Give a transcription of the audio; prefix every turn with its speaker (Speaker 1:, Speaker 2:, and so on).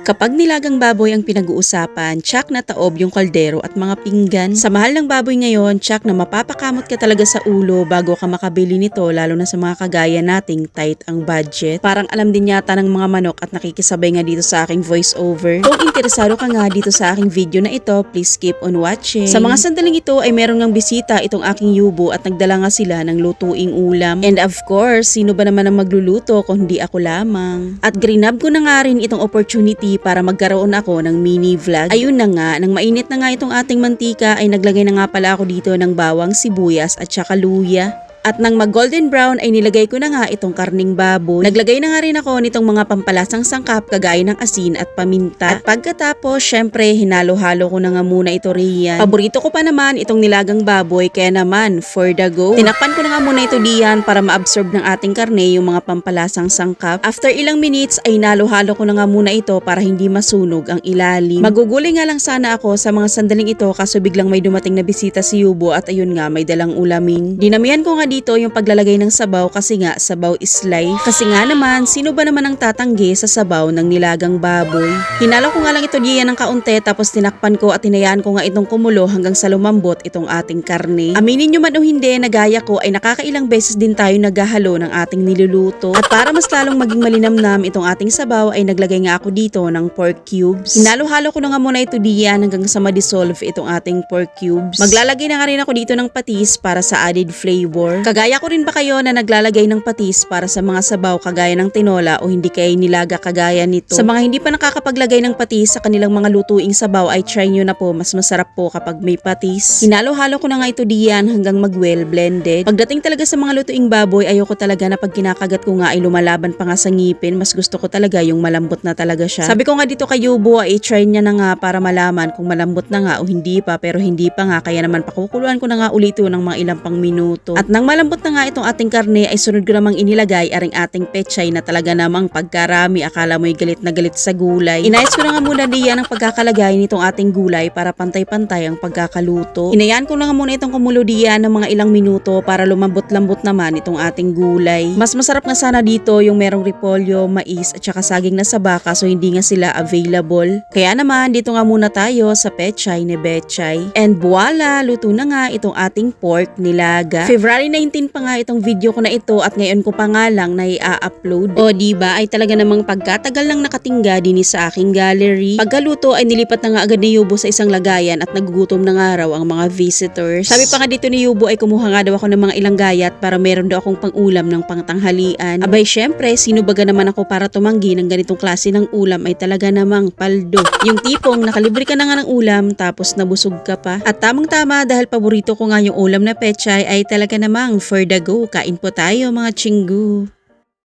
Speaker 1: Kapag nilagang baboy ang pinag-uusapan, tsak na taob yung kaldero at mga pinggan. Sa mahal ng baboy ngayon, tsak na mapapakamot ka talaga sa ulo bago ka makabili nito, lalo na sa mga kagaya nating tight ang budget. Parang alam din yata ng mga manok at nakikisabay nga dito sa aking voiceover. Kung interesado ka nga dito sa aking video na ito, please keep on watching. Sa mga sandaling ito ay meron ngang bisita itong aking yubo at nagdala nga sila ng lutuing ulam. And of course, sino ba naman ang magluluto kung hindi ako lamang? At grinab ko na nga rin itong opportunity para magkaroon ako ng mini vlog. Ayun na nga, nang mainit na nga itong ating mantika ay naglagay na nga pala ako dito ng bawang, sibuyas at saka luya. At nang mag golden brown ay nilagay ko na nga itong karning baboy. Naglagay na nga rin ako nitong mga pampalasang sangkap kagaya ng asin at paminta. At pagkatapos, syempre hinalo-halo ko na nga muna ito riyan. Paborito ko pa naman itong nilagang baboy, kaya naman for the go. Tinakpan ko na nga muna ito diyan para ma-absorb ng ating karne yung mga pampalasang sangkap. After ilang minutes ay hinalo-halo ko na nga muna ito para hindi masunog ang ilalim. Magugulay nga lang sana ako sa mga sandaling ito kaso biglang may dumating na bisita si Yubo at ayun nga may dalang ulamin. Dinamihan ko nga dito yung paglalagay ng sabaw kasi nga sabaw is life. Kasi nga naman, sino ba naman ang tatanggi sa sabaw ng nilagang baboy? Hinalo ko nga lang ito diyan ng kaunti tapos tinakpan ko at hinayaan ko nga itong kumulo hanggang sa lumambot itong ating karne. Aminin nyo man o hindi, nagaya ko ay nakakailang beses din tayo naghahalo ng ating niluluto. At para mas lalong maging malinamnam itong ating sabaw ay naglagay nga ako dito ng pork cubes. Hinalo-halo ko na nga muna ito diyan hanggang sa ma-dissolve itong ating pork cubes. Maglalagay na nga rin ako dito ng patis para sa added flavor. Kagaya ko rin ba kayo na naglalagay ng patis para sa mga sabaw kagaya ng tinola o hindi kayo nilaga kagaya nito? Sa mga hindi pa nakakapaglagay ng patis sa kanilang mga lutuing sabaw ay try nyo na po, mas masarap po kapag may patis. Hinalo-halo ko na nga ito diyan hanggang mag-well blended. Pagdating talaga sa mga lutuing baboy, ayoko talaga na pag kinakagat ko nga ay lumalaban pa nga sa ngipin. Mas gusto ko talaga yung malambot na talaga siya. Sabi ko nga dito kay Yubo ay try niya na nga para malaman kung malambot na nga o hindi pa, pero hindi pa nga, kaya naman pakukuluan ko na nga ulito ng mga ilang pang minuto. At nang malambot na nga itong ating karne ay sunod ko namang inilagay aring ating pechay na talaga namang pagkarami akala mo'y galit na galit sa gulay. Inayos ko na nga muna diyan ang pagkakalagay nitong ating gulay para pantay-pantay ang pagkakaluto. Inayaan ko na nga muna itong kumulo diyan ng mga ilang minuto para lumambot-lambot naman itong ating gulay. Mas masarap nga sana dito yung merong repolyo, mais at saka saging na saba kaso hindi nga sila available. Kaya naman dito nga muna tayo sa pechay ni Betchay. And voila, luto na nga itong ating pork nilaga. February 19 pa nga itong video ko na ito at ngayon ko pa nga lang na i-upload. O diba ay talaga namang pagkatagal lang nakatingga din sa aking gallery. Pagkaluto ay nilipat na nga agad ni Yubo sa isang lagayan at nagugutom na nga raw ang mga visitors. Sabi pa nga dito ni Yubo ay kumuha nga daw ako ng mga ilang gayat para meron daw akong pang-ulam ng pangtanghalian. Abay syempre, sino baga naman ako para tumanggi ng ganitong klase ng ulam ay talaga namang paldo. Yung tipong nakalibre ka na nga ng ulam tapos nabusog ka pa. At tamang-tama dahil paborito ko nga yung ulam na pechay ay talaga namang for the go. Kain po tayo mga chinggu.